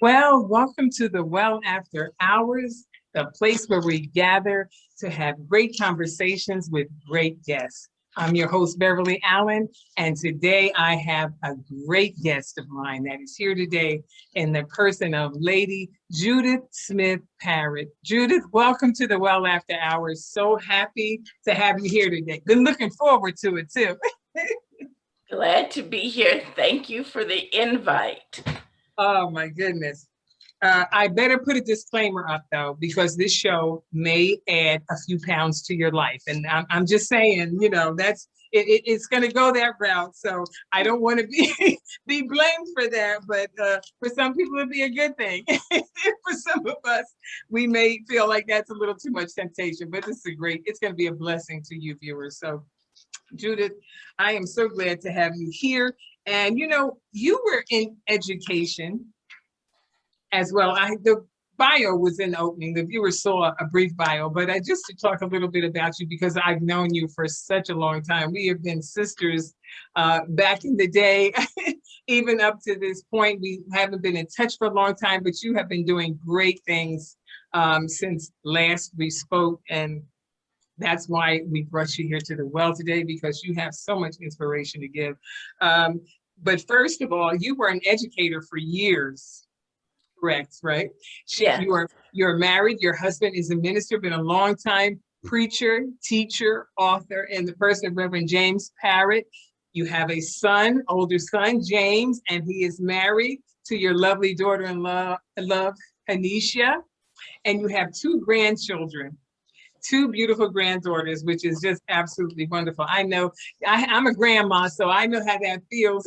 Well, welcome to the Well After Hours, the place where we gather to have great conversations with great guests. I'm your host, Beverly Allen, and today I have a great guest of mine that is here today in the person of Lady Judith Smith Parrott. Judith, welcome to the Well After Hours. So happy to have you here today. Been looking forward to it too. Glad to be here. Thank you for the invite. Oh my goodness. I better put a disclaimer up though, because this show may add a few pounds to your life. And I'm just saying, it's going to go that route. So I don't want to be blamed for that. But for some people, it'd be a good thing. For some of us, we may feel like that's a little too much temptation. But it's going to be a blessing to you viewers. So Judith, I am so glad to have you here. And you were in education as well. The bio was in the opening. The viewers saw a brief bio, but just to talk a little bit about you, because I've known you for such a long time. We have been sisters back in the day, even up to this point. We haven't been in touch for a long time, but you have been doing great things since last we spoke. And that's why we brought you here to the Well today, because you have so much inspiration to give. But first of all, you were an educator for years. Correct, right? Yeah. You're married, your husband is a minister, been a long time preacher, teacher, author, and the person of Reverend James Parrott. You have a son, older son, James, and he is married to your lovely daughter-in-law, Anisha. And you have two grandchildren, two beautiful granddaughters, which is just absolutely wonderful. I know I'm a grandma, so I know how that feels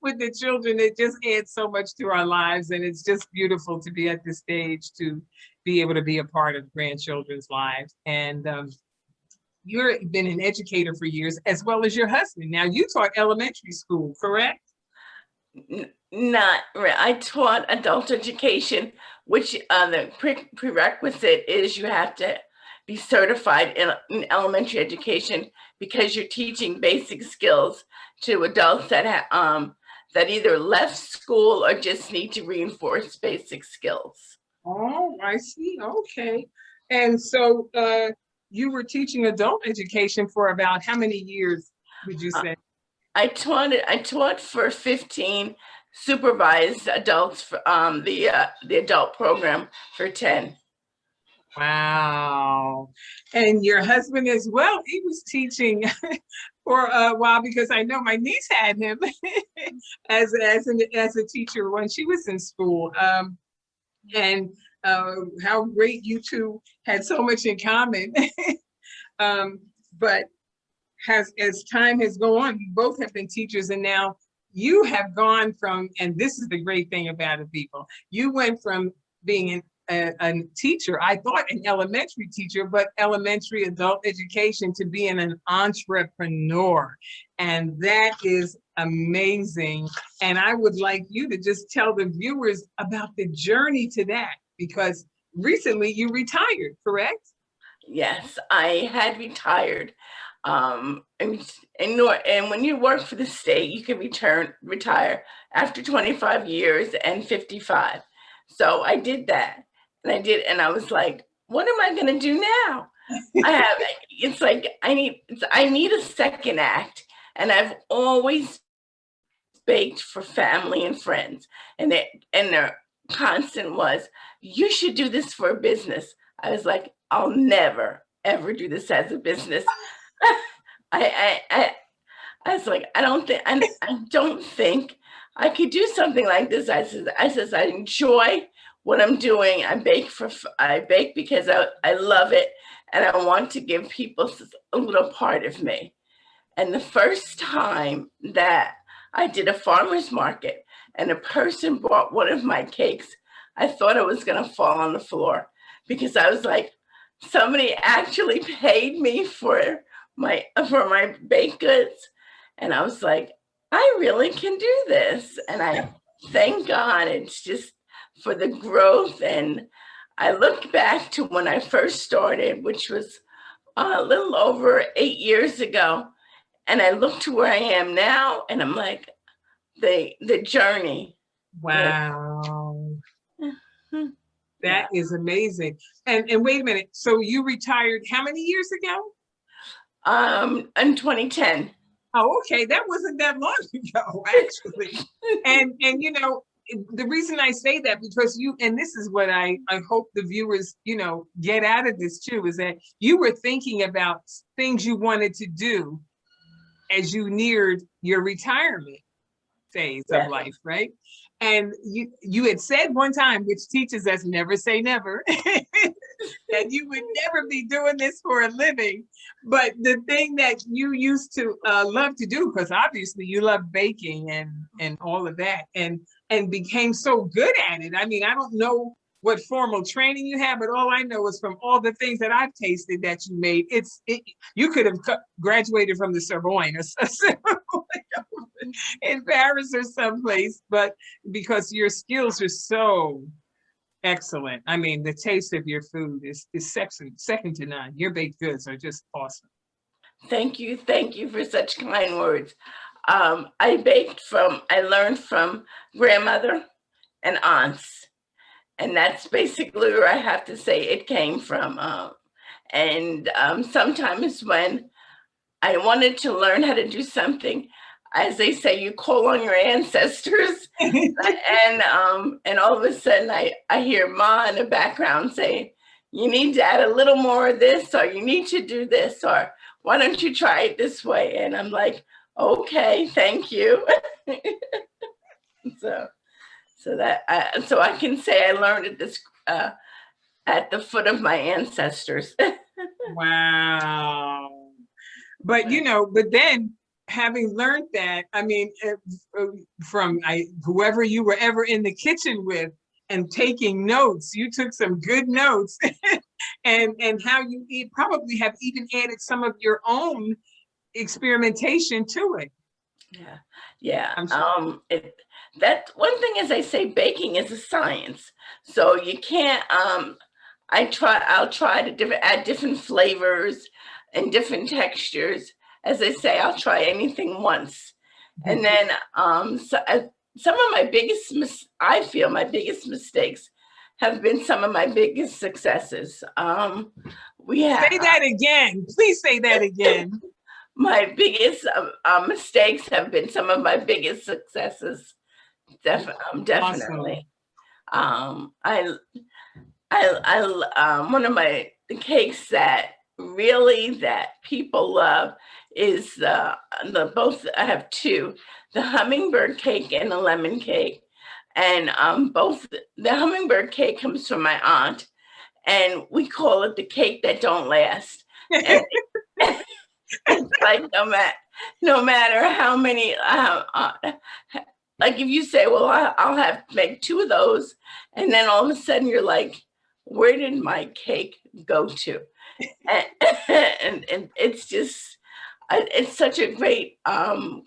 with the children. It just adds so much to our lives. And it's just beautiful to be at this stage to be able to be a part of grandchildren's lives. And you've been an educator for years, as well as your husband. Now, you taught elementary school, correct? Not really. I taught adult education, which the prerequisite is you have to be certified in elementary education, because you're teaching basic skills to adults that that either left school or just need to reinforce basic skills. Oh, I see. Okay. And so you were teaching adult education for about how many years, would you say? I taught for 15, supervised adults for the adult program for 10. Wow. And your husband as well, he was teaching for a while, because I know my niece had him as a teacher when she was in school. And how great you two had so much in common. But as time has gone on, you both have been teachers, and now you have gone from, and this is the great thing about it, people, you went from being a teacher, I thought an elementary teacher, but elementary adult education, to being an entrepreneur. And that is amazing. And I would like you to just tell the viewers about the journey to that, because recently you retired, correct? Yes, I had retired. And when you work for the state, you can retire after 25 years and 55. So I did that. And I was like, what am I going to do now? I need a second act. And I've always baked for family and friends. And their constant was, you should do this for a business. I was like, I'll never, ever do this as a business. I was like, I don't think I could do something like this. I said, I enjoy what I'm doing. I bake because I love it, and I want to give people a little part of me. And the first time that I did a farmer's market and a person bought one of my cakes, I thought it was going to fall on the floor, because I was like, somebody actually paid me for my baked goods. And I was like, I really can do this. And I thank God it's just for the growth. And I look back to when I first started, which was a little over 8 years ago. And I look to where I am now, and I'm like, the journey. Wow. That is amazing. And wait a minute. So you retired how many years ago? In 2010. Oh, okay. That wasn't that long ago, actually. And you know, the reason I say that, because you, and this is what I hope the viewers, you know, get out of this too, is that you were thinking about things you wanted to do as you neared your retirement phase of life, right? And you had said one time, which teaches us never say never, that you would never be doing this for a living. But the thing that you used to love to do, because obviously you love baking and all of that, and became so good at it. I mean, I don't know what formal training you have, but all I know is from all the things that I've tasted that you made, you could have graduated from the Sorbonne in Paris or someplace, but because your skills are so excellent. I mean, the taste of your food is second to none. Your baked goods are just awesome. Thank you for such kind words. I learned from grandmother and aunts, and that's basically where I have to say it came from. Sometimes when I wanted to learn how to do something, as they say, you call on your ancestors, and all of a sudden I hear Ma in the background saying, you need to add a little more of this, or you need to do this, or why don't you try it this way? And I'm like, okay, thank you. So I can say I learned at the foot of my ancestors. Wow. But you know, but then having learned that, I mean, from whoever you were ever in the kitchen with and taking notes, you took some good notes, and how you probably have even added some of your own experimentation to it. Yeah. Sure. That one thing, as I say, baking is a science. So you can't. I'll try to add different flavors and different textures. As I say, I'll try anything once, and then some of my biggest I feel my biggest mistakes have been some of my biggest successes. Say that again. Please say that again. My biggest mistakes have been some of my biggest successes. Definitely. Awesome. One of my cakes that people love is both. I have two: the hummingbird cake and the lemon cake. And both the hummingbird cake comes from my aunt, and we call it the cake that don't last. And it's like no matter how many, like if you say, well, I'll have to make two of those, and then all of a sudden you're like, where did my cake go to? And it's just, it's such a great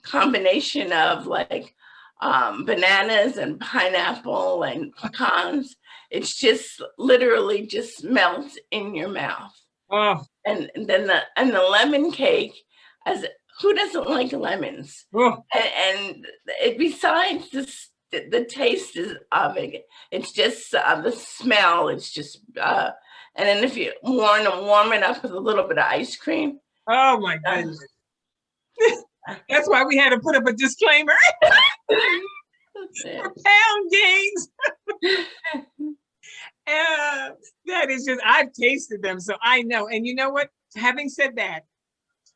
combination of like bananas and pineapple and pecans. It's just literally just melts in your mouth. Oh. And then the lemon cake, who doesn't like lemons? Oh. And besides the taste of it, it's just the smell. It's just and then if you warm it up with a little bit of ice cream. Oh my goodness. That's why we had to put up a disclaimer. For pound gains. That is just, I've tasted them, so I know. And you know what? Having said that,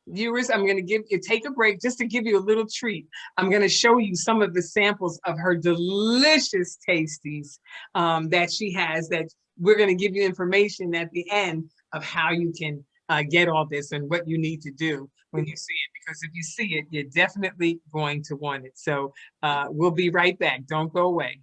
viewers, I'm going to take a break just to give you a little treat. I'm going to show you some of the samples of her delicious tasties that she has, that we're going to give you information at the end of how you can get all this and what you need to do when you see it, because if you see it, you're definitely going to want it. So we'll be right back. Don't go away.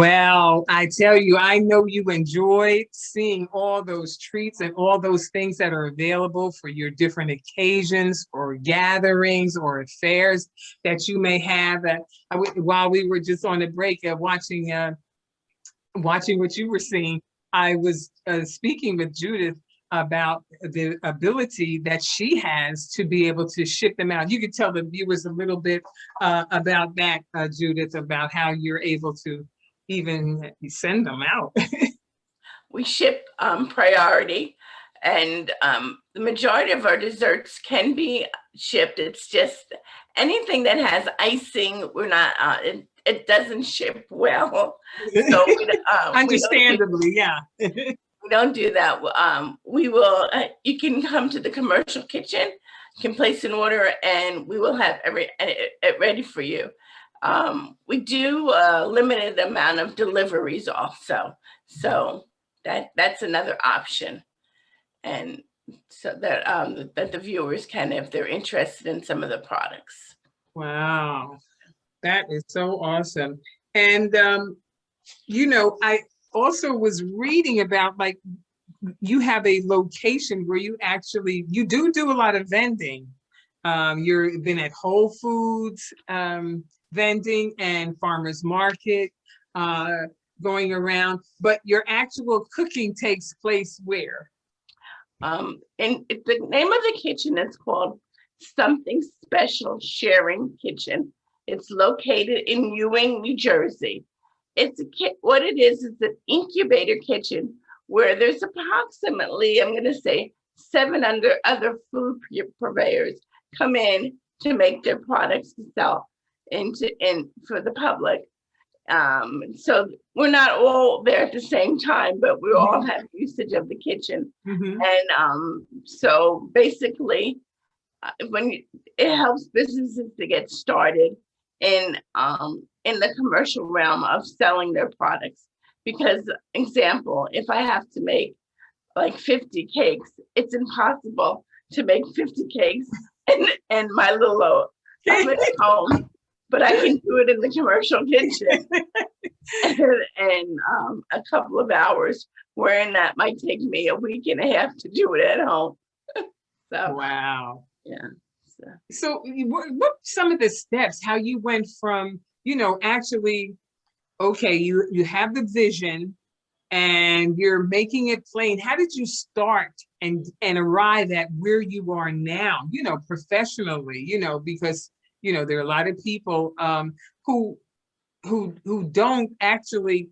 Well, I tell you, I know you enjoyed seeing all those treats and all those things that are available for your different occasions or gatherings or affairs that you may have. While we were just on a break watching what you were seeing, I was speaking with Judith about the ability that she has to be able to ship them out. You could tell the viewers a little bit about that, Judith, about how you're able to even send them out. We ship priority, and the majority of our desserts can be shipped. It's just anything that has icing, we're not, it doesn't ship well. So Understandably, yeah. we don't do that. We will, you can come to the commercial kitchen, you can place an order, and we will have it ready for you. We do a limited amount of deliveries also. So that's another option. And so that the viewers can, if they're interested in some of the products. Wow, that is so awesome. And, I also was reading about, like, you have a location where you do a lot of vending. You've been at Whole Foods vending and farmers market going around, but your actual cooking takes place where? And the name of the kitchen is called Something Special Sharing Kitchen. It's located in Ewing, New Jersey. What it is an incubator kitchen where there's approximately, I'm going to say, 7 other food purveyors come in to make their products to sell for the public. So we're not all there at the same time, but we all have usage of the kitchen. Mm-hmm. And so basically, it helps businesses to get started in the commercial realm of selling their products. Because, example, if I have to make like 50 cakes, it's impossible to make 50 cakes in my little oven at home, but I can do it in the commercial kitchen in a couple of hours, wherein that might take me a week and a half to do it at home. So, wow. Yeah. So what some of the steps, how you went from, actually, okay, you have the vision and you're making it plain. How did you start and arrive at where you are now, professionally, because, there are a lot of people who don't actually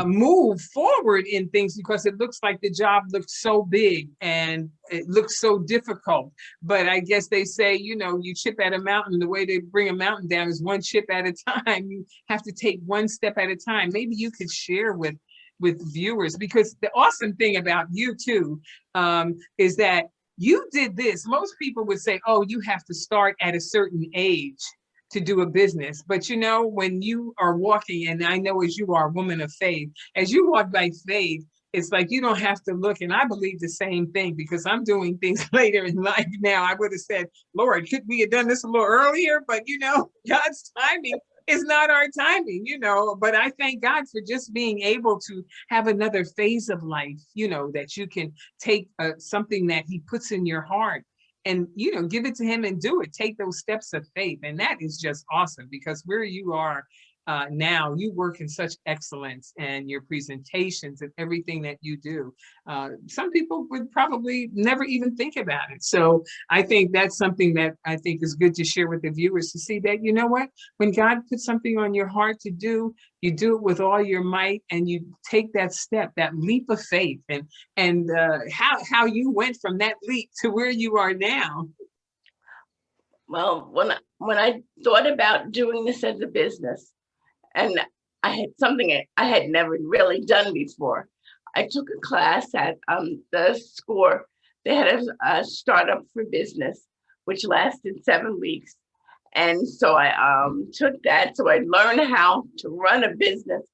move forward in things because it looks like the job looks so big and it looks so difficult. But I guess they say, you chip at a mountain, the way to bring a mountain down is one chip at a time. You have to take one step at a time. Maybe you could share with viewers, because the awesome thing about you too is that you did this. Most people would say, oh, you have to start at a certain age to do a business. But when you are walking, and I know as you are a woman of faith, as you walk by faith, it's like you don't have to look. And I believe the same thing, because I'm doing things later in life now. I would have said, Lord, could we have done this a little earlier? But God's timing is not our timing, but I thank God for just being able to have another phase of life, that you can take something that he puts in your heart and, give it to him and do it. Take those steps of faith. And that is just awesome, because where you are now, you work in such excellence, and your presentations and everything that you do. Some people would probably never even think about it. So I think that's something that I think is good to share with the viewers, to see that, what, when God puts something on your heart to do, you do it with all your might, and you take that step, that leap of faith, and how you went from that leap to where you are now. Well, when I thought about doing this as a business, and I had something I had never really done before, I took a class at the SCORE. They had a startup for business, which lasted 7 weeks. And so I took that, so I learned how to run a business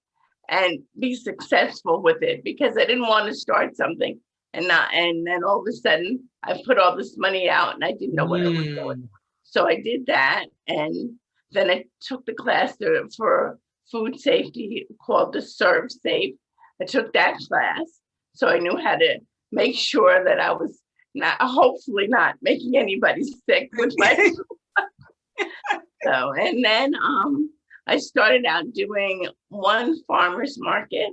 and be successful with it, because I didn't want to start something and then all of a sudden I put all this money out and I didn't know what I was doing. So I did that, and then I took the class for food safety called the Serve Safe. I took that class, so I knew how to make sure that I was hopefully not making anybody sick with my so. And then I started out doing one farmer's market,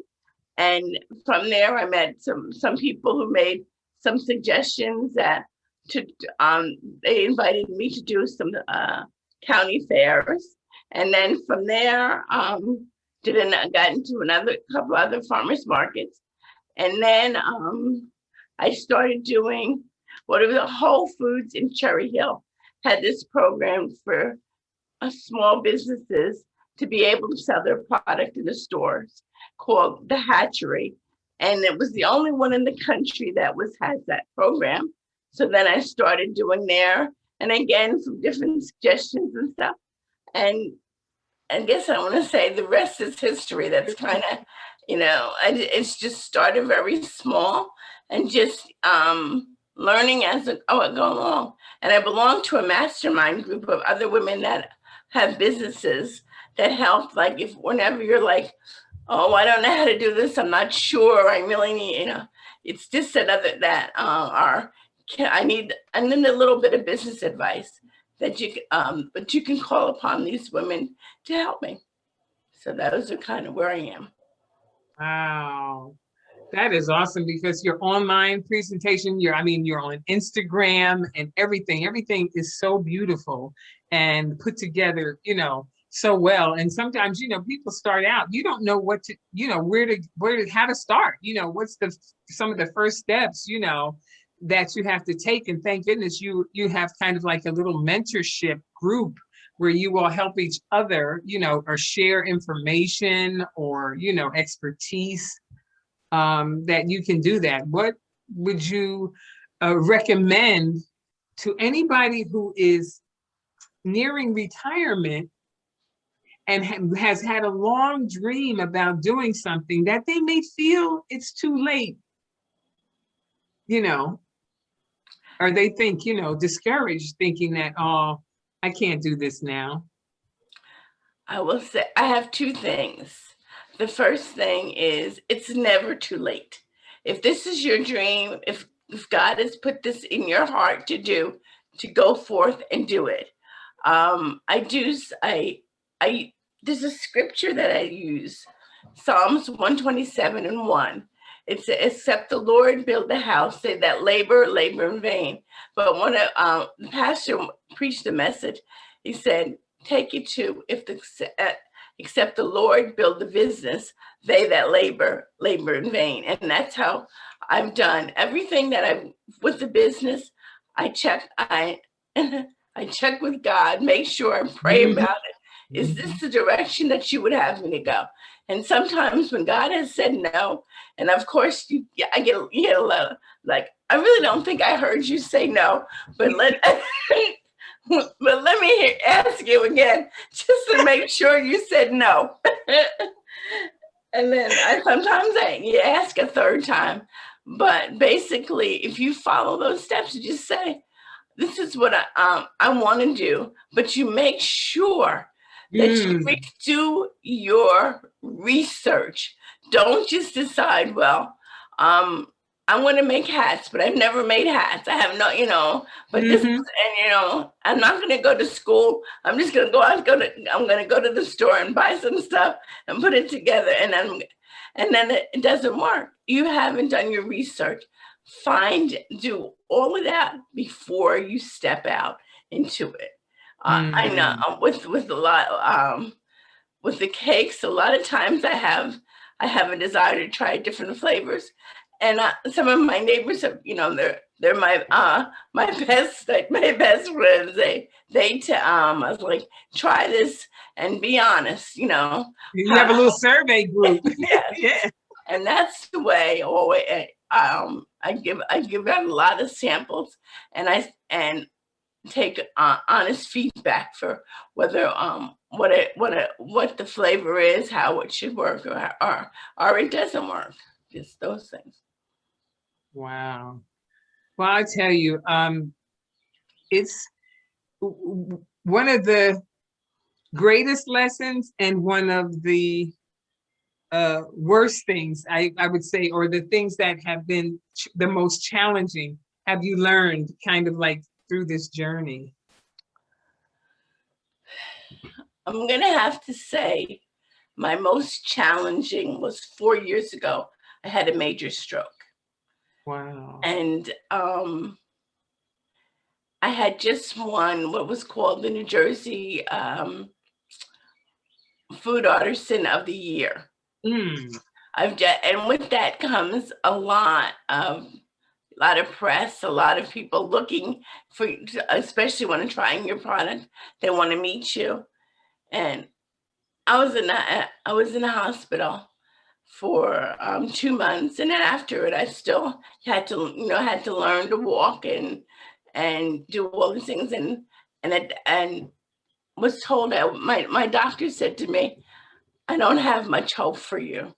and from there I met some people who made some suggestions that they invited me to do some county fairs, and then from there got into another couple other farmers markets, and then I started doing whatever the Whole Foods in Cherry Hill had this program for small businesses to be able to sell their product in the stores called the Hatchery, and it was the only one in the country that has that program. So then I started doing there, and again some different suggestions and stuff. And I guess I want to say the rest is history. That's kind of, it's just started very small and just learning as I go along. And I belong to a mastermind group of other women that have businesses that help. Like whenever you're like, oh, I don't know how to do this, I'm not sure, I really need, it's just I need a little bit of business advice that but you can call upon these women to help me. So those are kind of where I am. Wow. That is awesome, because your online presentation, you're on Instagram and everything is so beautiful and put together, so well. And sometimes, people start out, you don't know what to, how to start, what's some of the first steps, that you have to take. And thank goodness you have kind of like a little mentorship group where you all help each other, or share information or, expertise, that you can do that. What would you recommend to anybody who is nearing retirement and has had a long dream about doing something that they may feel it's too late, or they think, discouraged, thinking that, oh, I can't do this now? I will say I have two things. The first thing is it's never too late. If this is your dream, if God has put this in your heart to go forth and do it. There's a scripture that I use, Psalms 127:1. It's except the Lord build the house, they that labor in vain. But when the pastor preached a message, he said, take it to except the Lord build the business, they that labor in vain. And that's how I've done everything with the business. I check with God, make sure and pray about it. Is this the direction that you would have me to go? And sometimes when God has said no, and of course you get a lot of, like, I really don't think I heard you say no, but let me ask you again, just to make sure you said no. And then you ask a third time. But basically, if you follow those steps, you just say, this is what I want to do. But you make sure that you do your research. Don't just decide, well, I want to make hats, but I've never made hats. I have no, but this is, and I'm not going to go to school. I'm just going to I'm going to go to the store and buy some stuff and put it together. And then it doesn't work. You haven't done your research. Do all of that before you step out into it. I know with a lot, with the cakes, a lot of times I have a desire to try different flavors. And some of my neighbors have, they're my best friends. I was like, try this and be honest, You have a little survey group. Yes. Yeah. And that's the way I give out a lot of samples, and I take honest feedback for whether what the flavor is, how it should work, or it doesn't work. Just those things. Wow. Well, I tell you, it's one of the greatest lessons and one of the worst things, I would say, or the things that have been the most challenging, have you learned kind of like through this journey? I'm gonna have to say my most challenging was 4 years ago. I had a major stroke. Wow. And I had just won what was called the New Jersey Food Artisan of the Year. Mm. And with that comes a lot of press, a lot of people looking for, especially when they're trying your product, they want to meet you. And I was in a hospital for 2 months, and then after it, I still had to, had to learn to walk and do all these things, and was told that my doctor said to me, "I don't have much hope for you."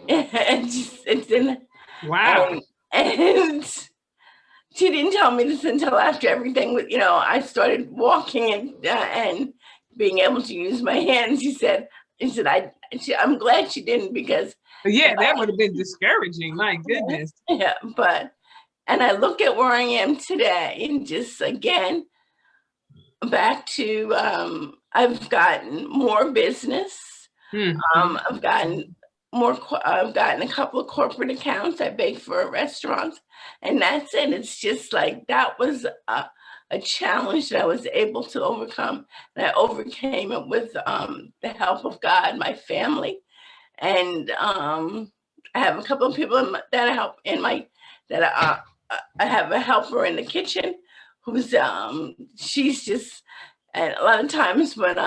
It's in, Wow. and she didn't tell me this until after everything was, I started walking and being able to use my hands. She said, I'm glad she didn't, because Yeah, that would have been discouraging. My goodness. yeah, and I look at where I am today, and just again back to I've gotten more business. Mhm. I've gotten I've gotten a couple of corporate accounts. I bake for a restaurant, and that's it. It's just like that was a challenge that I was able to overcome, and I overcame it with the help of God, my family, and I have a couple of people that I help in my that I have a helper in the kitchen who's she's just, and a lot of times when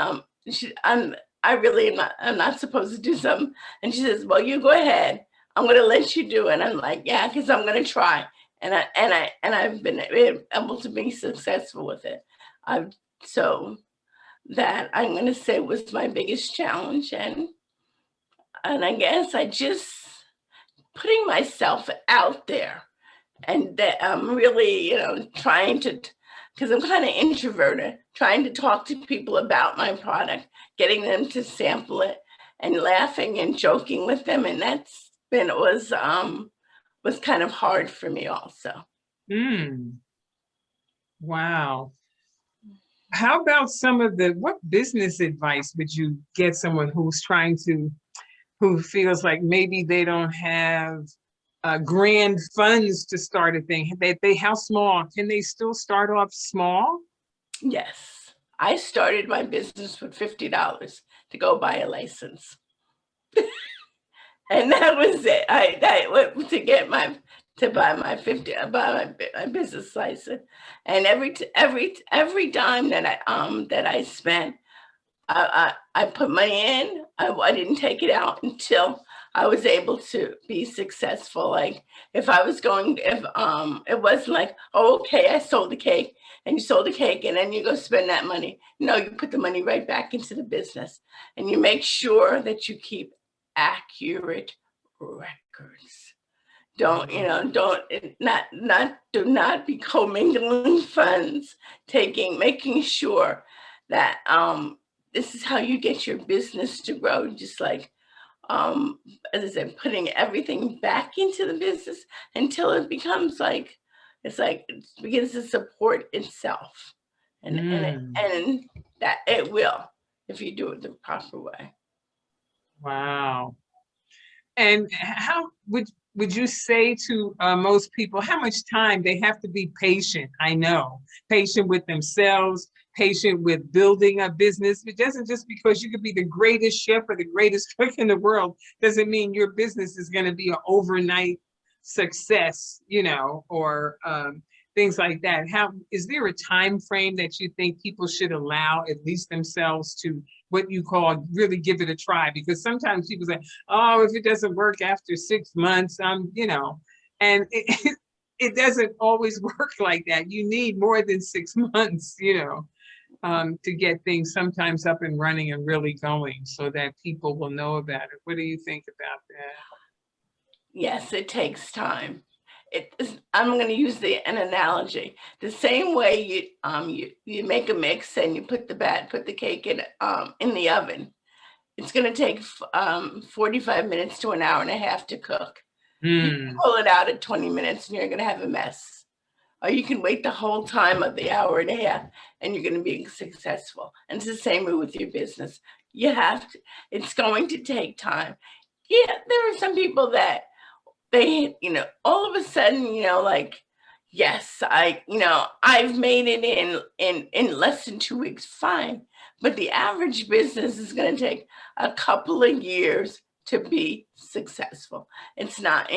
I really am not, I'm not supposed to do something, and she says, "Well, you go ahead. I'm going to let you do it." And I'm like, "Yeah, because I'm going to try." I've been able to be successful with it. I've so that I'm going to say was my biggest challenge, and I guess I just putting myself out there, and that I'm really, trying to, because I'm kind of introverted, trying to talk to people about my product, getting them to sample it, and laughing and joking with them, and that's been was kind of hard for me also. Mm. Wow. How about some of what business advice would you get someone who's who feels like maybe they don't have grand funds to start a thing? How small can they still start off small? Yes, I started my business with $50 to go buy a license. And that was it. I went to get to buy my 50, buy my business license, and every dime that I spent, I put money in. I didn't take it out until I was able to be successful. Like if it wasn't like, oh, okay, I sold the cake, and you sold the cake, and then you go spend that money. No, you put the money right back into the business, and you make sure that you keep accurate records. Don't, do not be commingling funds, making sure that this is how you get your business to grow. Just like as I said, putting everything back into the business until it becomes like it begins to support itself, Mm. and that it will, if you do it the proper way. Wow. And how would you say to most people how much time they have to be patient? I know, patient with themselves, patient with building a business. It doesn't just because you could be the greatest chef or the greatest cook in the world doesn't mean your business is going to be an overnight success, or things like that. How is there a time frame that you think people should allow at least themselves to what you call really give it a try? Because sometimes people say, oh, if it doesn't work after 6 months, and it doesn't always work like that. You need more than 6 months, to get things sometimes up and running and really going so that people will know about it. What do you think about that? Yes, it takes time. I'm going to use an analogy. The same way you make a mix and you put the cake in the oven. It's going to take 45 minutes to an hour and a half to cook. You can pull it out at 20 minutes and you're going to have a mess. Or you can wait the whole time of the hour and a half and you're going to be successful. And it's the same way with your business. You have to, it's going to take time. Yeah, there are some people that they, all of a sudden, like, yes, I've made it in less than 2 weeks, fine. But the average business is going to take a couple of years to be successful. It's not,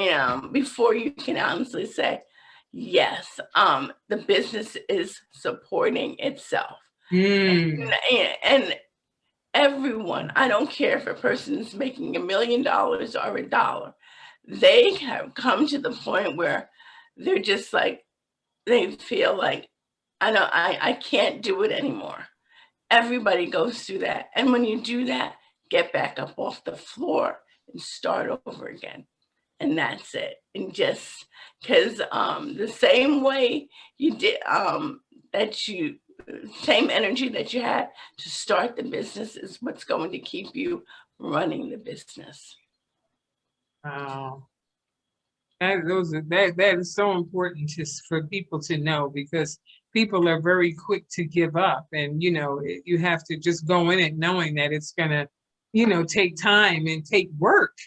before you can honestly say, yes, the business is supporting itself. And everyone, I don't care if a person is making $1 million or $1, they have come to the point where they're just like, they feel like, I can't do it anymore. Everybody goes through that. And when you do that, get back up off the floor and start over again. And that's it. And just because the same way you did, same energy that you had to start the business is what's going to keep you running the business. Wow. That is so important for people to know, because people are very quick to give up, and you have to just go in it knowing that it's gonna take time and take work.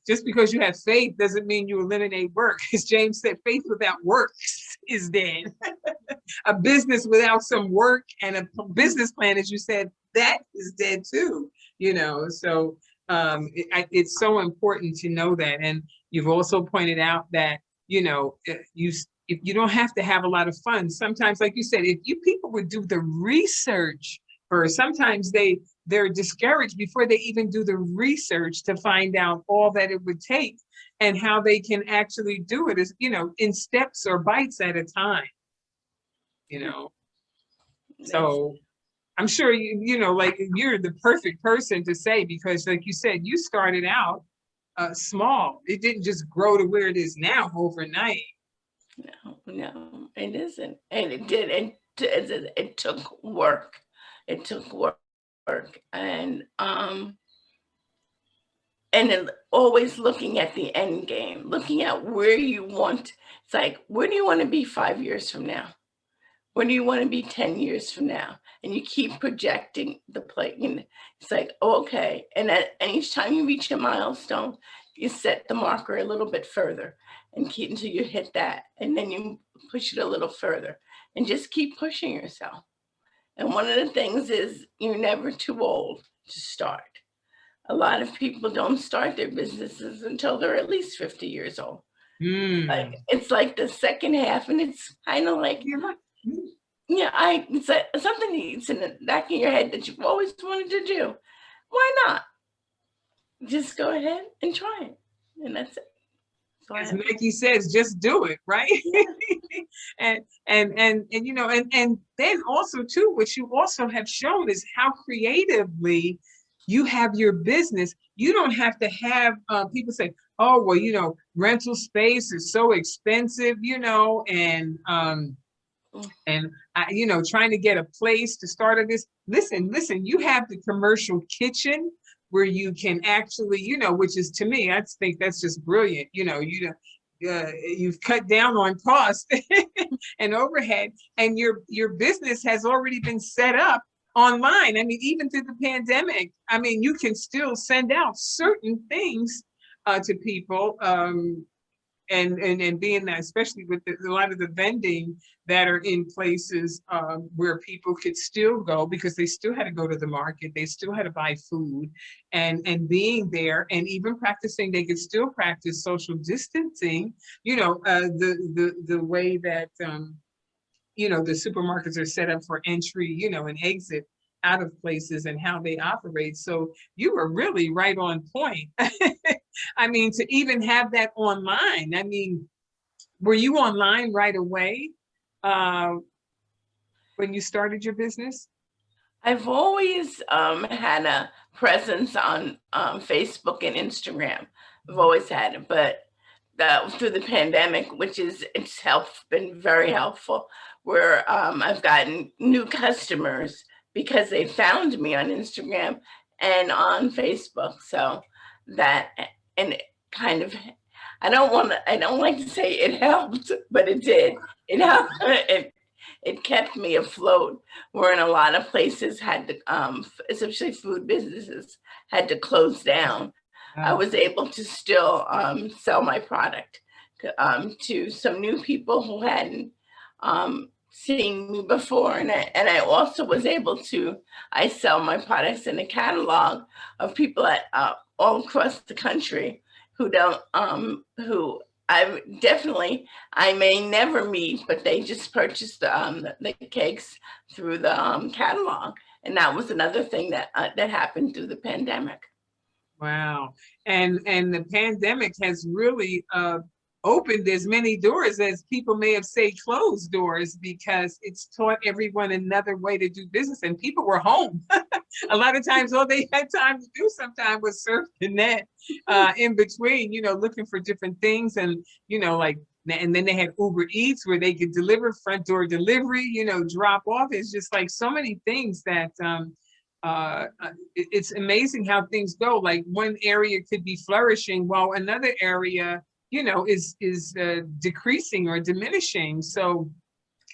Just because you have faith doesn't mean you eliminate work. As James said, faith without works is dead. A business without some work and a business plan, as you said, that is dead too. So it's so important to know that. And you've also pointed out that if you don't have to have a lot of fun. Sometimes, like you said, if people would do the research first, sometimes they're discouraged before they even do the research to find out all that it would take and how they can actually do it, is in steps or bites at a time. So I'm sure like you're the perfect person to say, because like you said, you started out small. It didn't just grow to where it is now overnight. No, it isn't. And it did. It took work. It took work. And then always looking at the end game, looking at where you want. It's like, where do you want to be 5 years from now? Where do you want to be 10 years from now? And you keep projecting the play. It's like, okay. And each time you reach a milestone, you set the marker a little bit further and keep until you hit that. And then you push it a little further and just keep pushing yourself. And one of the things is you're never too old to start. A lot of people don't start their businesses until they're at least 50 years old. Like, it's like the second half, and it's kind of like, it's something that's in the back of your head that you've always wanted to do. Why not? Just go ahead and try it. And that's it. As Nike says, just do it, right? Yeah. and then also too, what you also have shown is how creatively you have your business. You don't have to have people say, oh, well, rental space is so expensive, and trying to get a place to start this. Listen, you have the commercial kitchen where you can actually, which is, to me, I think that's just brilliant. You've cut down on cost and overhead, and your business has already been set up online. I mean, even through the pandemic, you can still send out certain things to people. And being that, especially with a lot of the vending that are in places where people could still go, because they still had to go to the market, they still had to buy food, and being there and even practicing, they could still practice social distancing. The way that the supermarkets are set up for entry, and exit out of places, and how they operate. So you were really right on point. To even have that online. Were you online right away when you started your business? I've always had a presence on Facebook and Instagram. I've always had it, but through the pandemic, which is been very helpful, where I've gotten new customers because they found me on Instagram and on Facebook. So that, and it kind of, I don't like to say it helped, but it did. It helped. It kept me afloat, where in a lot of places had to, especially food businesses, had to close down. I was able to still sell my product to some new people who hadn't seen me before. And I also was able to, I sell my products in a catalog of people at all across the country who don't, who I may never meet, but they just purchased the cakes through the catalog. And that was another thing that happened through the pandemic. Wow. And the pandemic has really opened as many doors as people may have said closed doors, because it's taught everyone another way to do business, and people were home. A lot of times all they had time to do sometimes was surf the net in between, looking for different things. And, and then they had Uber Eats where they could deliver, front door delivery, drop off. It's just like so many things that it's amazing how things go. Like one area could be flourishing while another area, is decreasing or diminishing. So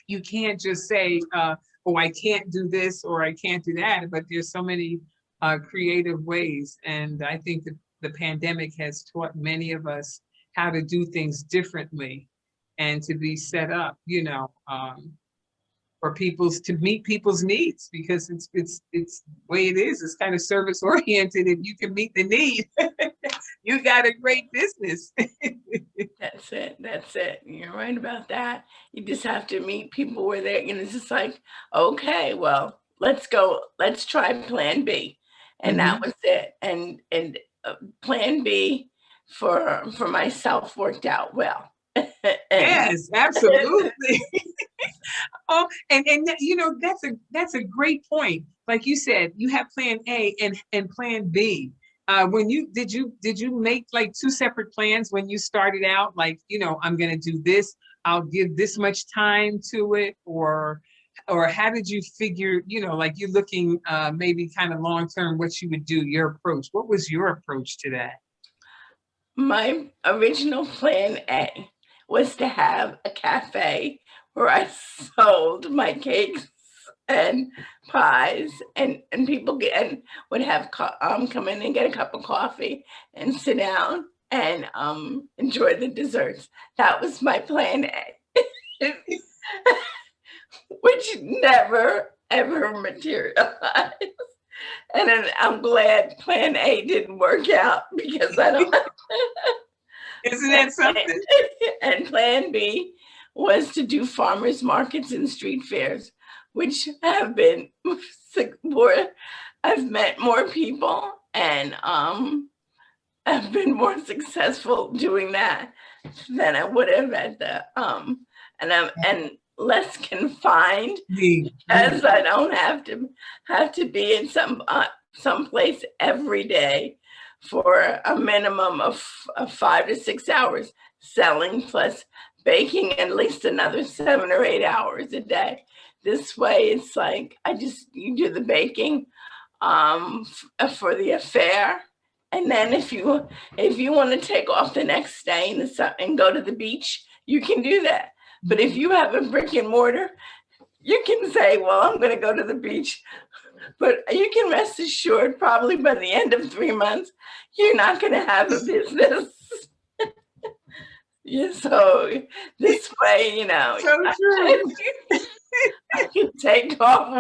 you can't just say, oh, I can't do this or I can't do that, but there's so many creative ways. And I think that the pandemic has taught many of us how to do things differently and to be set up, for to meet people's needs, because it's the way it is. It's kind of service oriented. If you can meet the need, you got a great business. That's it. You're right about that. You just have to meet people where they're, it's just like, okay, well, let's try plan B. And that was it. And plan B for myself worked out well. Yes, absolutely. Oh, and that's a great point. Like you said, you have plan A and plan B. When did you make like two separate plans when you started out? Like, I'm going to do this, I'll give this much time to it, or how did you figure, like you're looking maybe kind of long term, what you would do, your approach? What was your approach to that? My original plan A was to have a cafe where I sold my cakes and pies, and people would have come in and get a cup of coffee and sit down and enjoy the desserts. That was my plan A, which never ever materialized. And then I'm glad plan A didn't work out, because I don't. Isn't that something? And plan B was to do farmers markets and street fairs, which have been more, I've met more people, and I've been more successful doing that than I would have at the and less confined, because I don't have to be in some place every day for a minimum of 5 to 6 hours selling, plus baking at least another 7 or 8 hours a day. This way, it's like you do the baking for the affair, and then if you want to take off the next day and go to the beach, you can do that. But if you have a brick and mortar, you can say, well, I'm going to go to the beach. But you can rest assured, probably by the end of 3 months, you're not going to have a business. Yeah, so this way, So true. I can take off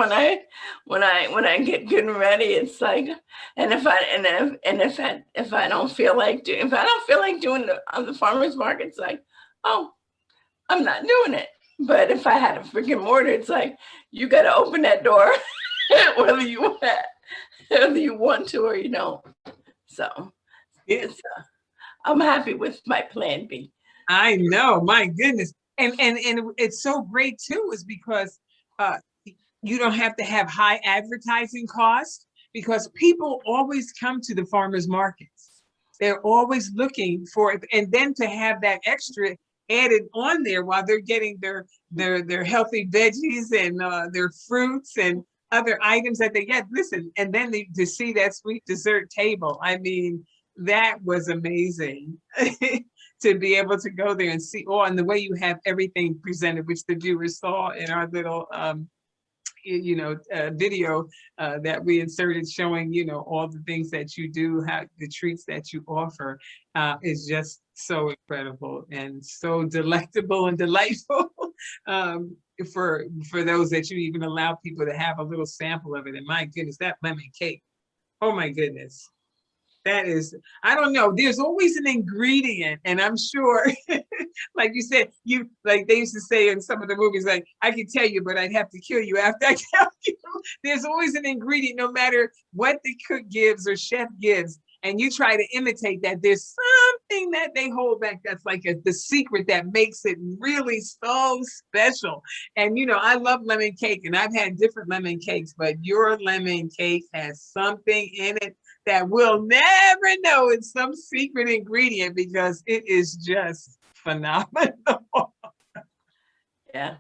when I get good and ready. It's like, and if I don't feel like doing the farmers market, it's like, oh, I'm not doing it. But if I had a freaking mortar, it's like, you got to open that door, whether you want to or you don't. So it's, I'm happy with my plan B. I know, my goodness. And it's so great too, is because you don't have to have high advertising costs, because people always come to the farmers markets. They're always looking for it. And then to have that extra added on there while they're getting their healthy veggies and their fruits and other items that they get. Listen, and then to see that sweet dessert table. I mean, that was amazing to be able to go there and see, oh, and the way you have everything presented, which the viewers saw in our little video that we inserted showing, all the things that you do, how the treats that you offer is just so incredible and so delectable and delightful for those that you even allow people to have a little sample of it. And my goodness, that lemon cake, oh my goodness. That is, I don't know. There's always an ingredient, and I'm sure, like you said, like they used to say in some of the movies, like, I can tell you, but I'd have to kill you after I tell you. There's always an ingredient, no matter what the cook gives or chef gives, and you try to imitate that. There's something that they hold back that's like the secret that makes it really so special. And I love lemon cake, and I've had different lemon cakes, but your lemon cake has something in it that we'll never know. It's some secret ingredient because it is just phenomenal. Yeah.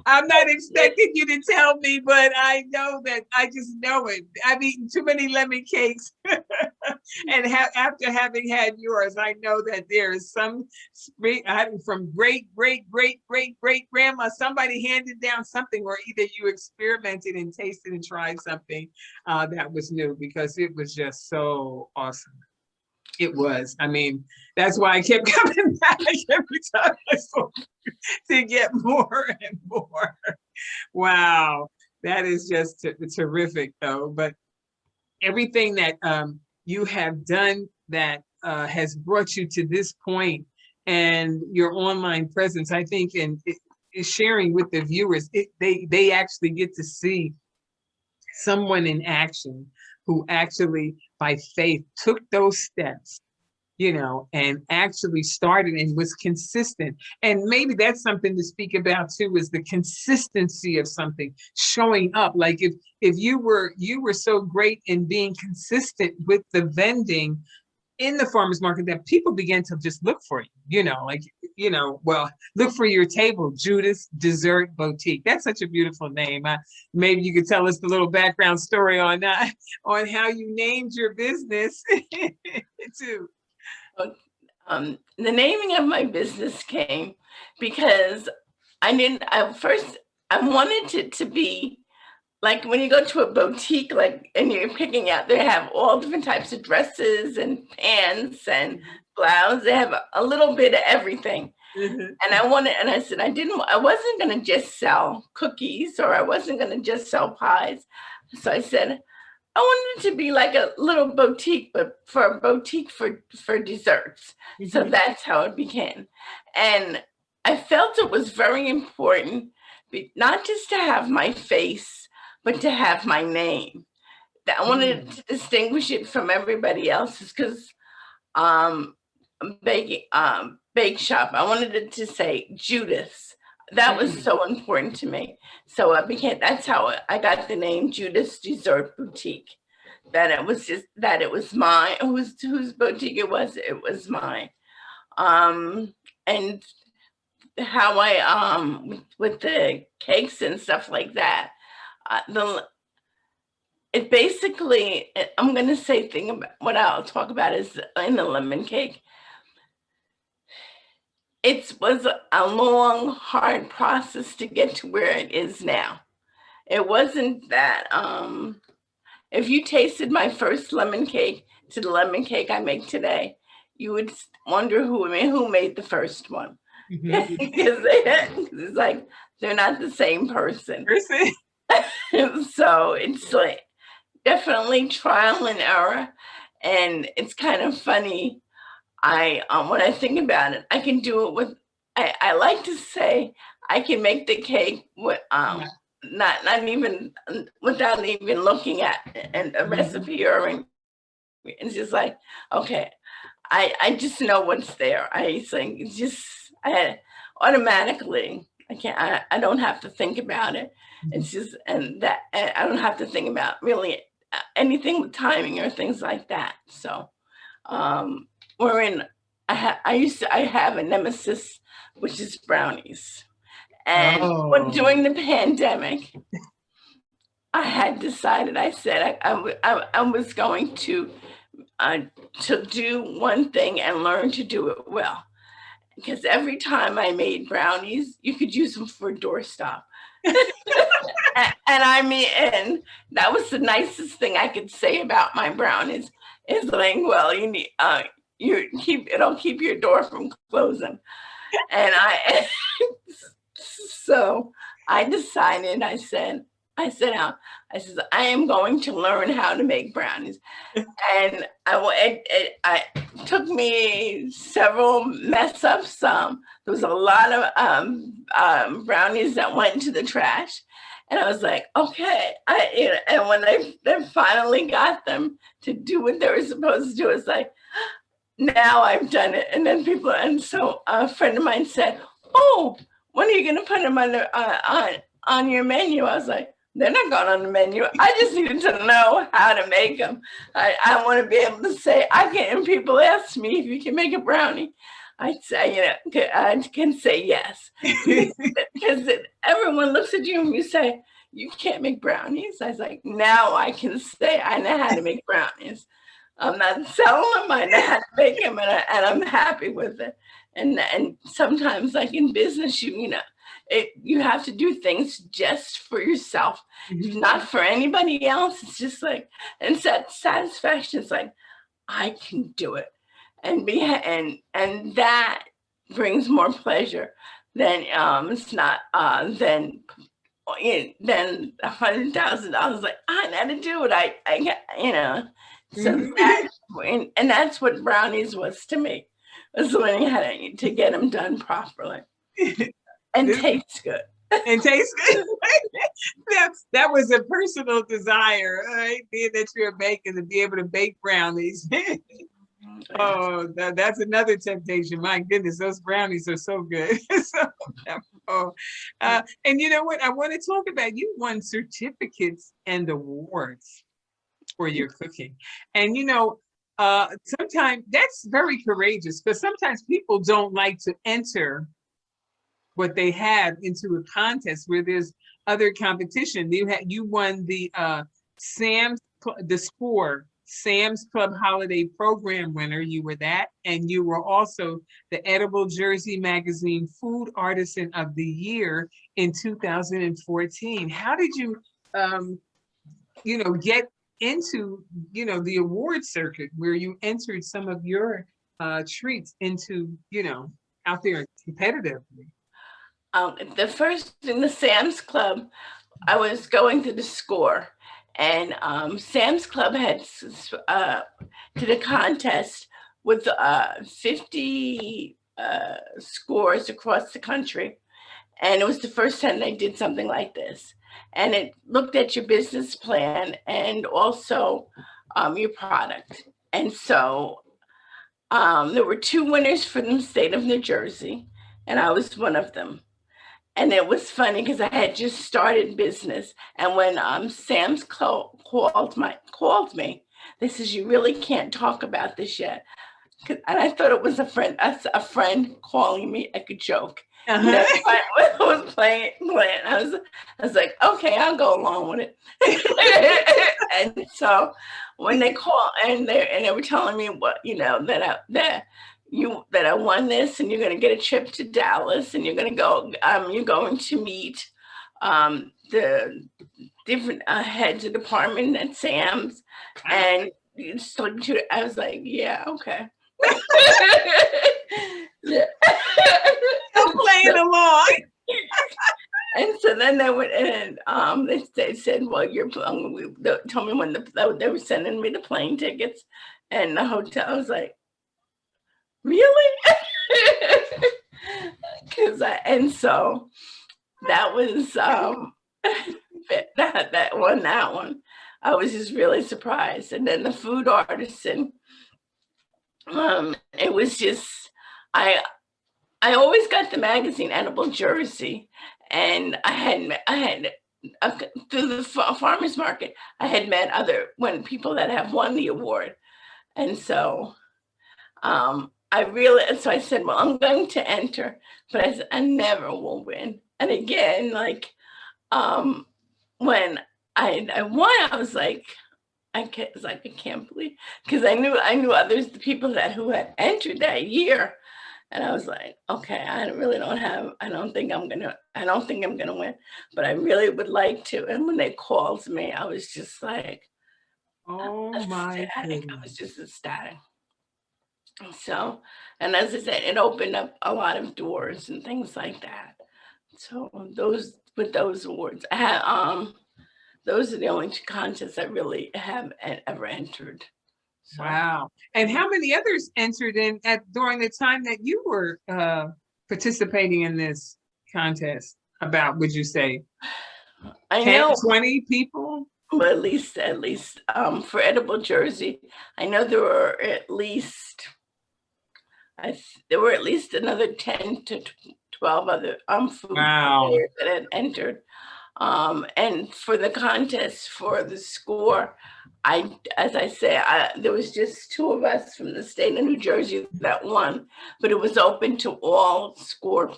I'm not expecting you to tell me, but I know that I just know it. I've eaten too many lemon cakes. And after having had yours, I know that there is some from great grandma, somebody handed down something, or either you experimented and tasted and tried something that was new, because it was just so awesome. It was. I mean, that's why I kept coming back every time I saw you to get more and more. Wow. That is just terrific, though. But everything that you have done that has brought you to this point, and your online presence, I think, and sharing with the viewers, they actually get to see someone in action who actually, by faith, took those steps, and actually started and was consistent. And maybe that's something to speak about too, is the consistency of something showing up. Like if you were so great in being consistent with the vending in the farmers market, that people began to just look for you, well, look for your table, Judith Dessert Boutique. That's such a beautiful name. Maybe you could tell us the little background story on on how you named your business too. The naming of my business came because I wanted it to be like when you go to a boutique, like, and you're picking out, they have all different types of dresses and pants and blouses. They have a little bit of everything. And I said, I wasn't going to just sell cookies, or I wasn't going to just sell pies. So I said, I wanted it to be like a little boutique, but for a boutique for desserts. So that's how it began. And I felt it was very important, not just to have my face, but to have my name. I wanted to distinguish it from everybody else's, because bake shop, I wanted it to say Judith. That was so important to me. So that's how I got the name Judith's Dessert Boutique. That it was mine. Whose boutique it was mine. And how I with the cakes and stuff like that. It basically, I'm gonna say what I'll talk about is in the lemon cake. It was a long, hard process to get to where it is now. It wasn't that, if you tasted my first lemon cake to the lemon cake I make today, you would wonder who made the first one. Because it's like, they're not the same person. So it's like definitely trial and error. And it's kind of funny. When I think about it, I can do it with, I like to say I can make the cake with, not even, without even looking at a recipe or it's just like, okay, I just know what's there. I think it's just, automatically, I don't have to think about it. It's just, and that I don't have to think about really anything with timing or things like that. So, we're in. I have a nemesis, which is brownies. And Oh. during the pandemic, I had decided. I said I was going to do one thing and learn to do it well. Because every time I made brownies, you could use them for a doorstop. And I mean, and that was the nicest thing I could say about my brownies is like, well, it'll keep your door from closing. And so I decided, I said out, I says, I am going to learn how to make brownies. And I took me several mess ups. There was a lot of brownies that went into the trash. And I was like, okay. And when I then finally got them to do what they were supposed to do, it's like, now I've done it. And then and so a friend of mine said, oh, when are you going to put them on your menu? I was like, they're not going on the menu. I just needed to know how to make them. I want to be able to say, and people ask me if you can make a brownie. I'd say, I can say yes. Because everyone looks at you and you say, you can't make brownies. I was like, now I can say I know how to make brownies. I'm not selling them. I know how to make them, and I'm happy with it. And sometimes, like in business, you have to do things just for yourself, not for anybody else. It's just like, and satisfaction is like, I can do it, and that brings more pleasure than it's not than $100,000. Like, I know how to do it. So and that's what brownies was to me, was learning how to get them done properly and taste good. And taste good. That was a personal desire, right? Being that you're a baker, to be able to bake brownies. Oh, that's another temptation. My goodness, those brownies are so good. And you know what? I want to talk about, you won certificates and awards for your cooking. And sometimes that's very courageous, because sometimes people don't like to enter what they have into a contest where there's other competition. You won the Sam's Club Holiday Program winner. You were that, and you were also the Edible Jersey Magazine Food Artisan of the Year in 2014. How did you, get into, the award circuit where you entered some of your treats into, out there competitively? The first in the Sam's Club, I was going through the score, and Sam's Club had did a contest with 50 scores across the country, and it was the first time they did something like this. And it looked at your business plan and also your product. And so there were 2 winners from the state of New Jersey, and I was one of them. And it was funny because I had just started business. And when Sam's called me, they says, you really can't talk about this yet. And I thought it was a friend calling me like a joke. I was playing. I was like, okay, I'll go along with it. And so when they called and they were telling me that I won this, and you're going to get a trip to Dallas, and you're going to go. You're going to meet the different heads of department at Sam's, and so I was like, yeah, okay. Yeah. I'm playing along. And so then they went and they said, well, they told me when they were sending me the plane tickets and the hotel. I was like, really? And so that was that one. I was just really surprised. And then the food artisan, it was just, I always got the magazine Edible Jersey, and I had through the farmers market, I had met when people that have won the award. And so so I said, well, I'm going to enter, but I said, I never will win. And again, like, when I won, I was like, I can't believe, because I knew others, the people who had entered that year. And I was like, okay, I don't think I'm gonna win, but I really would like to. And when they called me, I was just like, Oh my ecstatic. I was goodness. just ecstatic. So, and as I said, it opened up a lot of doors and things like that. So those awards, I had, those are the only two contests I really have ever entered. So. Wow. And how many others entered in during the time that you were participating in this contest? About, would you say, I 10, know 20 people? well, at least for Edible Jersey, I know there were at least another 10 to 12 other food Wow. players that had entered. And for the contest, for the score, as I say, there was just two of us from the state of New Jersey that won, but it was open to all score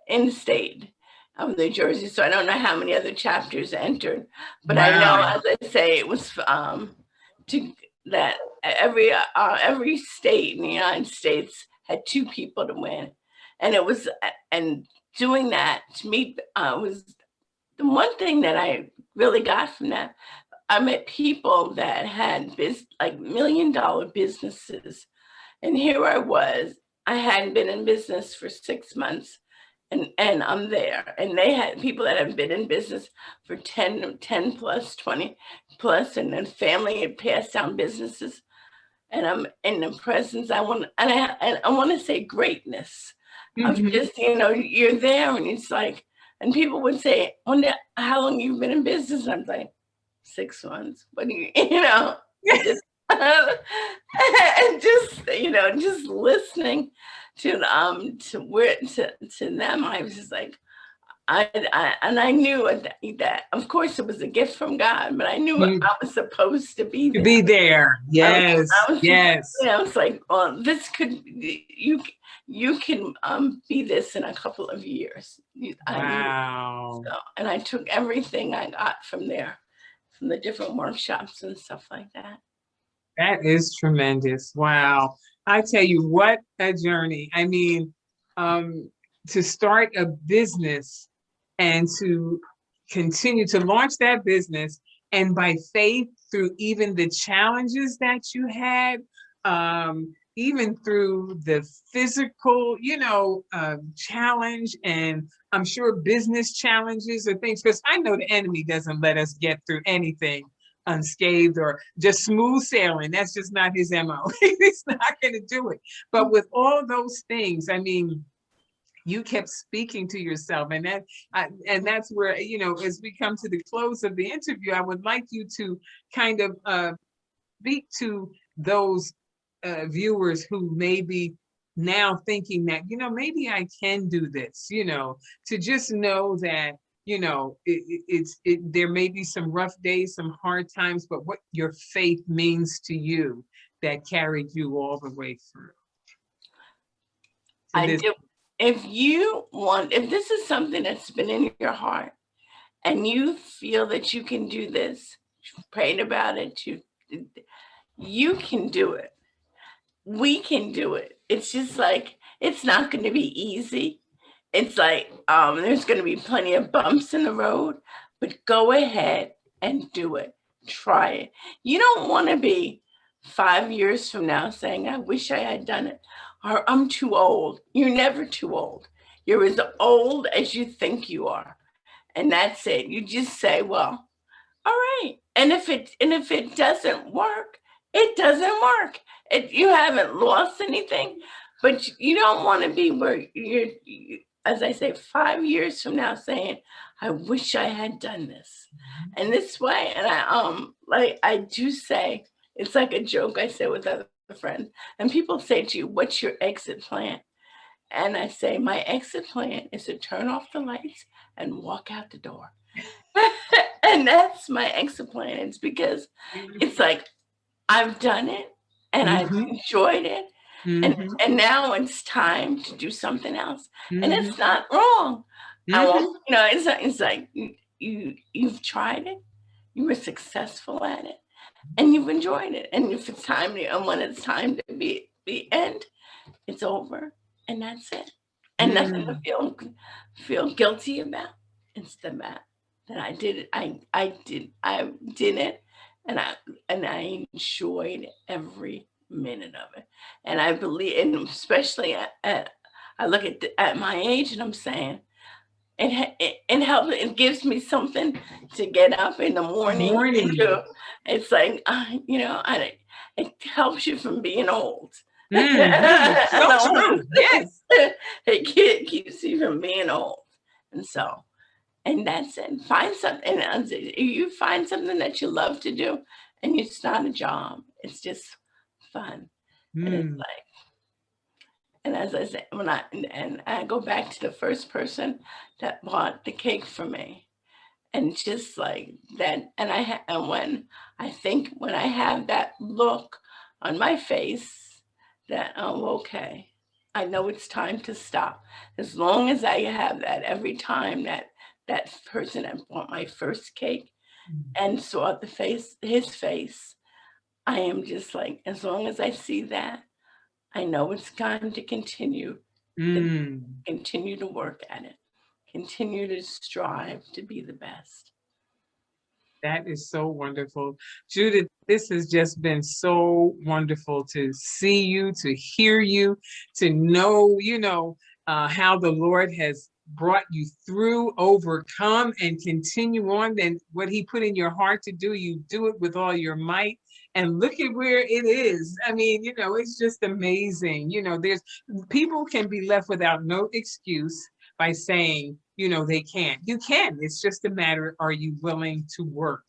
in the state of New Jersey. So I don't know how many other chapters entered, but I know, Wow. as I say, it was to that every state in the United States had two people to win, and it was and doing that to me was the one thing that I really got from that. I met people that had like $1 million businesses, and here I was. I hadn't been in business for 6 months, and I'm there. And they had people that had been in business for 10 plus, 20 plus, and then family had passed down businesses. And I'm in the presence. I want to say greatness of Mhm. just, you're there, and it's like, and people would say, wonder how long you've been in business. And I'm like, 6 months. What do you, I just, and just, just listening to them, I was just like, I knew that, of course, it was a gift from God, but I knew Mm. I was supposed to be To there. be there. Yes. I was Yes. it's like, well, this could you can be this in a couple of years. I knew. Wow. So, and I took everything I got from there, from the different workshops and stuff like that. That is tremendous. Wow. I tell you, what a journey. I mean, to start a business and to continue to launch that business, and by faith, through even the challenges that you had, even through the physical, challenge, and I'm sure business challenges or things, because I know the enemy doesn't let us get through anything unscathed or just smooth sailing. That's just not his MO. He's not going to do it. But with all those things, I mean, you kept speaking to yourself, and that's where, as we come to the close of the interview, I would like you to kind of speak to those viewers who may be now thinking that, maybe I can do this, to just know that, there may be some rough days, some hard times, but what your faith means to you that carried you all the way through. I do. If this is something that's been in your heart and you feel that you can do this, you've prayed about it, you can do it. We can do it. It's just like, it's not going to be easy. It's like, there's going to be plenty of bumps in the road, but go ahead and do it. Try it. You don't want to be 5 years from now saying, I wish I had done it, or I'm too old. You're never too old. You're as old as you think you are. And that's it. You just say, well, all right. And if it doesn't work, it doesn't work. You haven't lost anything, but you don't want to be where as I say, 5 years from now saying, I wish I had done this. And this way, and like I do say, it's like a joke I say with other friends, and people say to you, what's your exit plan? And I say, my exit plan is to turn off the lights and walk out the door. And that's my exit plan. It's because it's like I've done it and I've Mhm. enjoyed it. And Mhm. and now it's time to do something else. And Mhm. it's not wrong. I Mhm. won't, it's like you've tried it, you were successful at it, and you've enjoyed it. And if it's time to, and when it's time to be end, it's over, and that's it. And nothing to Mm. feel guilty about. It's the that I did it. I did it, and I enjoyed every minute of it. And I believe, and especially I look at my age, and I'm saying it helps. It gives me something to get up in the morning and Morning. do. It's like it helps you from being old. Mhm. So true. Yes. It keeps you from being old, and so and that's it. Find something. And you find something that you love to do, and it's not a job. It's just fun, and it's Mm. like. And as I said, and I go back to the first person that bought the cake for me, and just like that, and when when I have that look on my face, that okay, I know it's time to stop. As long as I have that every time that person that bought my first cake and saw his face, I am just like, as long as I see that, I know it's time to Mm. continue to work at it, continue to strive to be the best. That is so wonderful. Judith, this has just been so wonderful to see you, to hear you, to know, how the Lord has brought you through, overcome, and continue on. And what he put in your heart to do, you do it with all your might. And look at where it is. I mean, it's just amazing. There's people can be left without no excuse by saying, they can't. You can. It's just a matter, are you willing to work?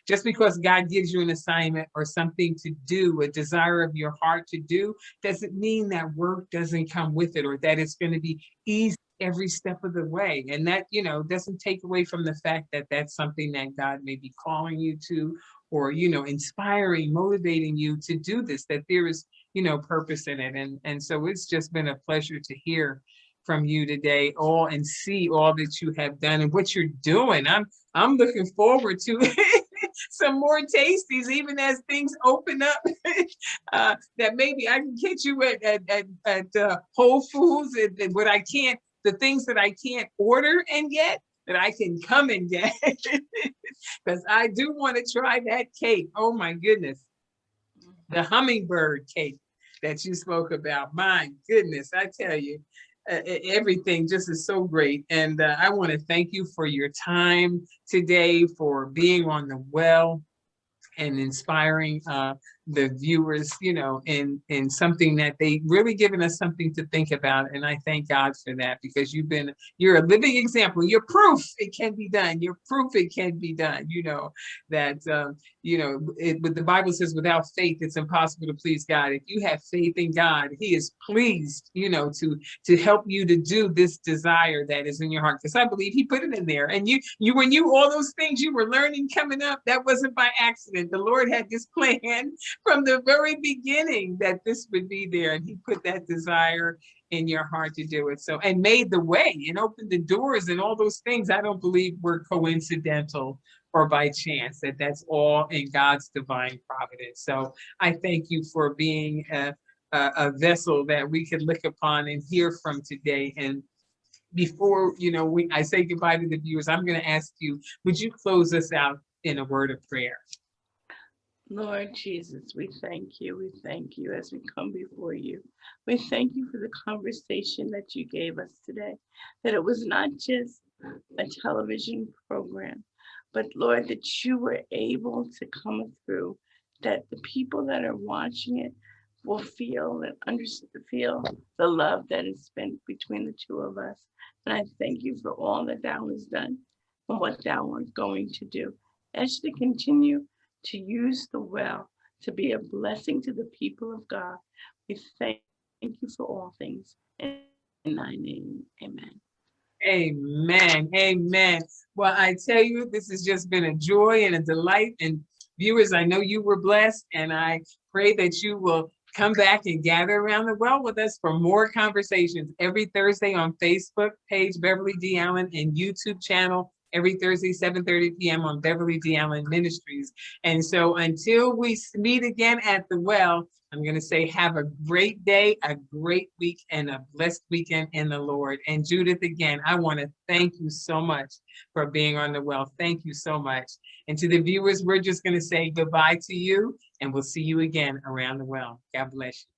Just because God gives you an assignment or something to do, a desire of your heart to do, doesn't mean that work doesn't come with it or that it's going to be easy every step of the way. And that, doesn't take away from the fact that that's something that God may be calling you to, or, inspiring, motivating you to do this, that there is, purpose in it. And so it's just been a pleasure to hear from you today, all and see all that you have done and what you're doing. I'm looking forward to some more tasties, even as things open up. That maybe I can catch you at Whole Foods, and what I can't, the things that I can't order and get, that I can come and get, because I do want to try that cake. Oh my goodness, the hummingbird cake that you spoke about. My goodness, I tell you, everything just is so great. And I want to thank you for your time today, for being on the well and inspiring the viewers, in something that they really given us something to think about. And I thank God for that, because you're a living example. You're proof it can be done. You're proof it can be done. That, what the Bible says, without faith, it's impossible to please God. If you have faith in God, he is pleased, to help you to do this desire that is in your heart. Because I believe he put it in there. And when all those things you were learning coming up, that wasn't by accident. The Lord had this plan from the very beginning that this would be there. And he put that desire in your heart to do it. So, and made the way and opened the doors, and all those things I don't believe were coincidental or by chance, that's all in God's divine providence. So I thank you for being a vessel that we could look upon and hear from today. And before I say goodbye to the viewers, I'm going to ask you, would you close us out in a word of prayer? Lord Jesus, we thank you. We thank you as we come before you. We thank you for the conversation that you gave us today, that it was not just a television program, but Lord, that you were able to come through, that the people that are watching it will feel and feel the love that is spent between the two of us. And I thank you for all that thou hast done and what thou art going to do. As you continue to use the well to be a blessing to the people of God, we thank you for all things. In thy name, amen. Amen. Amen. Well, I tell you, this has just been a joy and a delight. And viewers, I know you were blessed, and I pray that you will come back and gather around the well with us for more conversations every Thursday on Facebook page Beverly D. Allen and YouTube channel every Thursday, 7:30 p.m. on Beverly D. Allen Ministries. And so until we meet again at the well, I'm going to say have a great day, a great week, and a blessed weekend in the Lord. And Judith, again, I want to thank you so much for being on the well. Thank you so much. And to the viewers, we're just going to say goodbye to you, and we'll see you again around the well. God bless you.